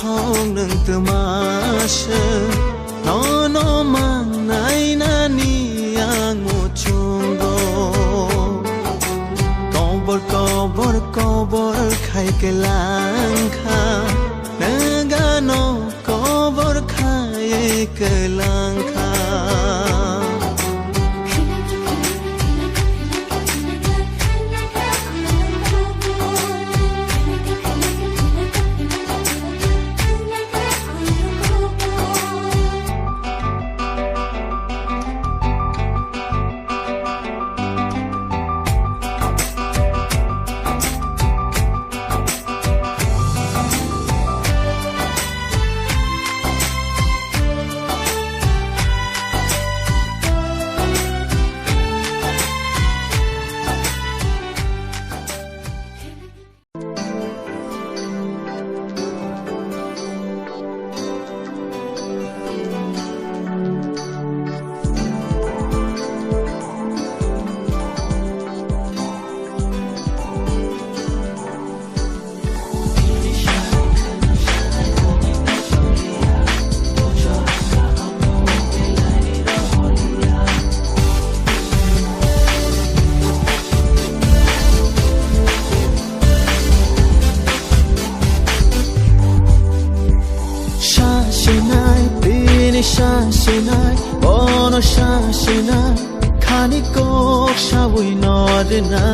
thong nâng từ ma sơ nó mang nai na ni ang một chung go có bor khai cái lang kha naga no có bor khai cái lang kha Shashinai, bono shashinai, khani ko shabui nodina.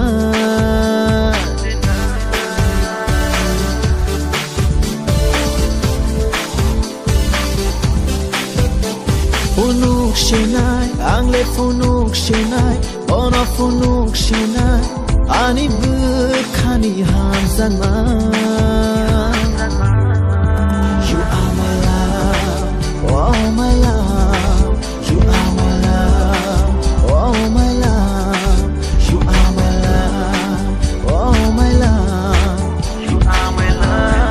Funuk shinai, angle funuk shinai, bono funuk shinai, ani bu khani hamzan ma. You are my love. Oh my love, you are my love. Oh my love, you are my love. Oh my love, you are my love.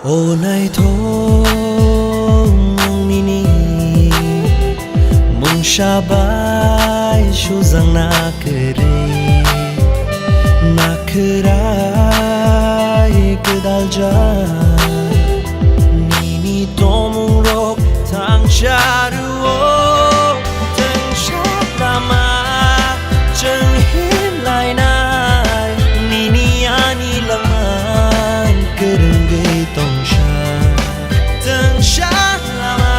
Ô này thôi nini mong shabai shu zang na krai kedal ja nini tomung rok thang sharu thang shatama chang him lai nai nini ani laman kereng gay tong sha thang shatama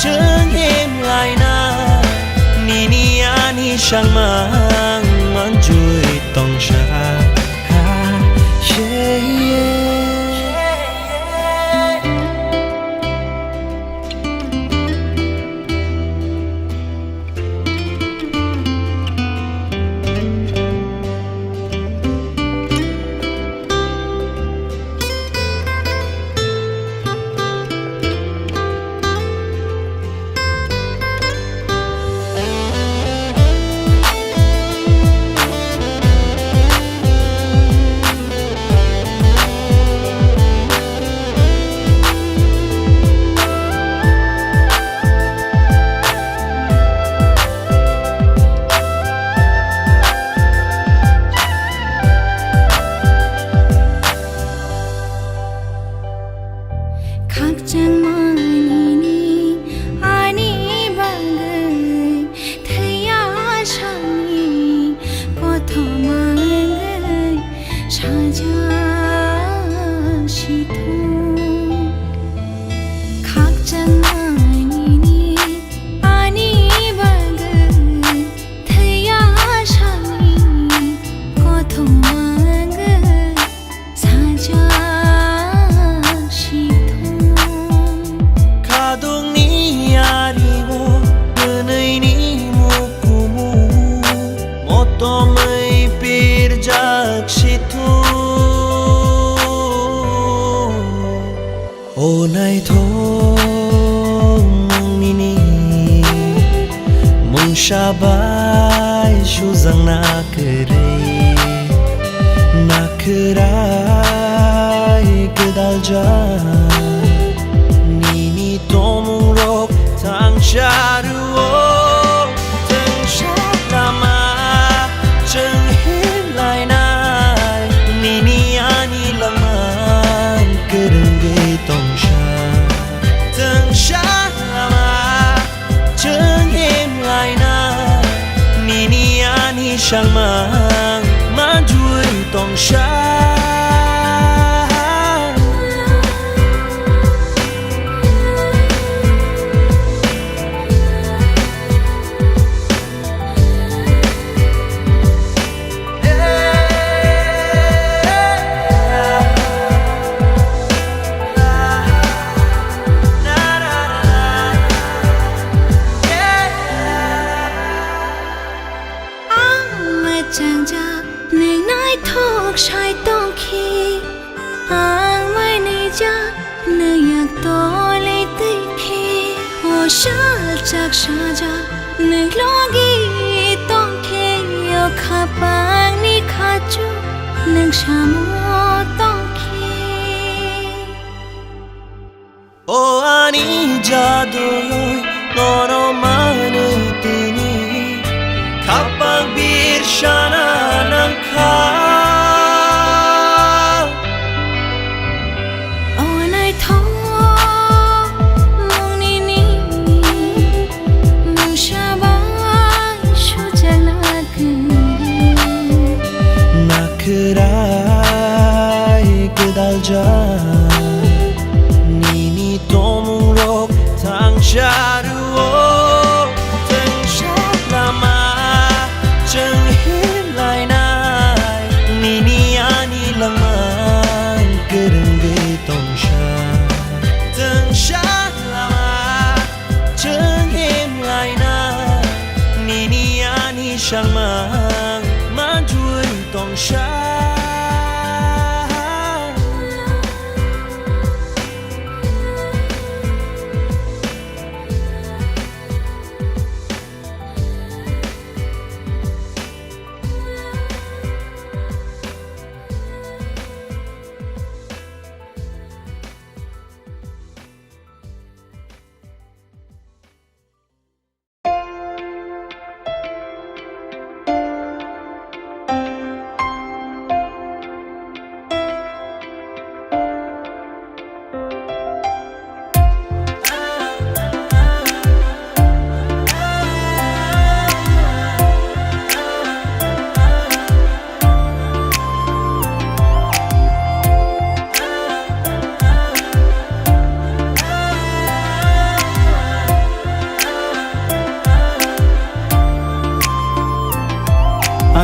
chang him lai nai nini ani shang mang man chui tong sha Ô này thôi nini mong shabai shu zang na krai kedal ja nini tomung rok thang sharu thang shatama chang him lai nai nini ani laman kereng gay tong sha thang shatama chang him lai nai nini ani shang mang man chui tong sha chàng cha nên nói thuộc sai tông khi ang mai này cha nơi yak to lấy tây khi hồ sa chắc sa cha nơi lo ghi tông khi yêu khá bang ni khá chu nơi sa mo tông khi ô ani jadu nono mane tini kapang bir shana nang kha ô này thôi mong nini mong shabai shu jala na krai kedal ja nini tomung rok thang sharu thang shatama chang him lai nai nini ani laman kereng gay tong sha thang shatama chang him lai nai nini ani shang mang man chui tong sha.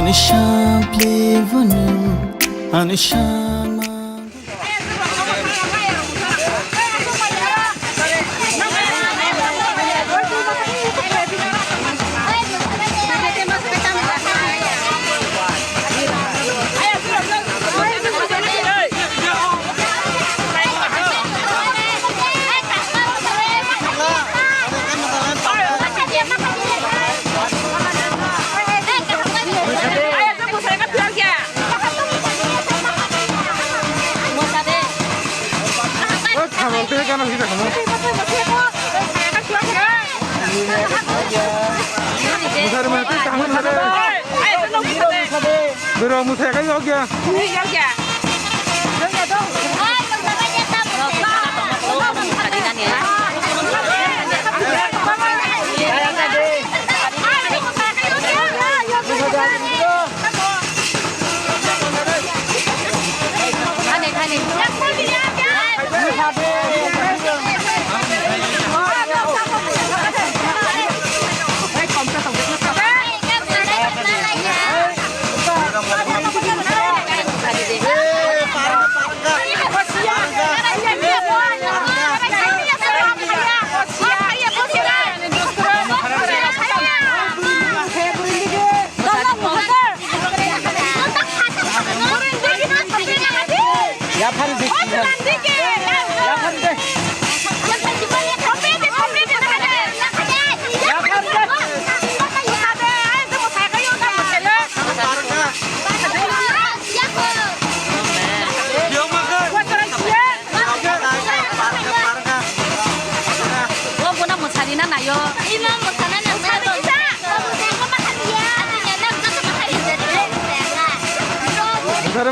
Anishan play vanu Anishan mang Biro musik kayak yuk ya.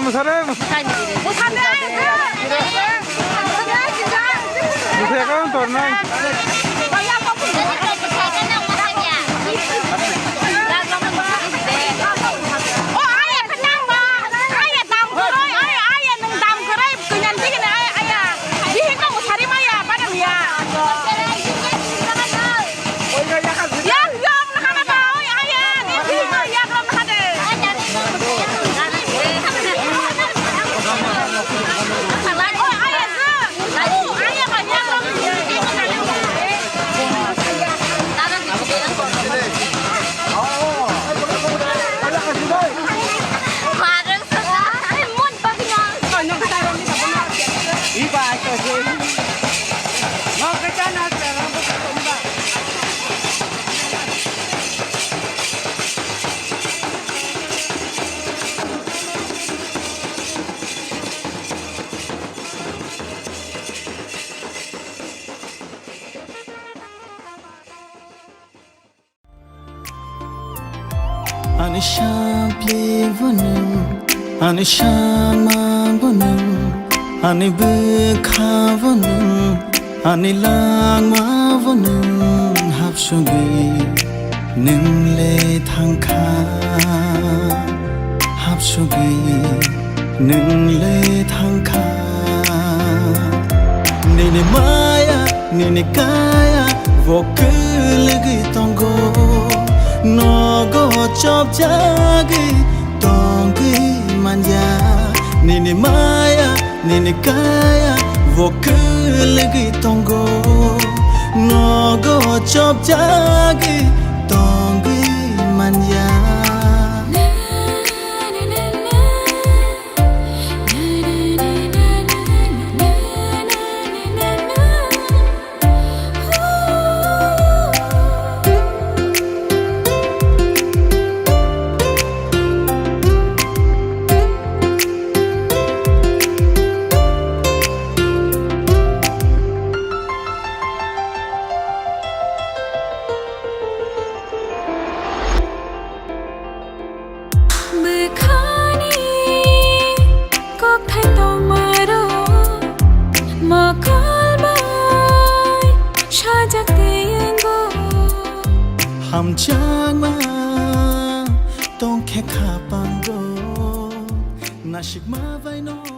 Musare musik kan torna Anishan play vanu Anishan mang vanu Ani bekha vanu Ani lang ma vanu Hap shungi Ning le thang kha Hap shungi Ning le thang kha Nene maya Nene kaya Vokul gi tongo Nogo chop jagi tongi manja Nini maya nini kaya vokul gi tongo Nogo chop jagi tongi manja Ham chang ma tong khe kha pang go na shik ma vai no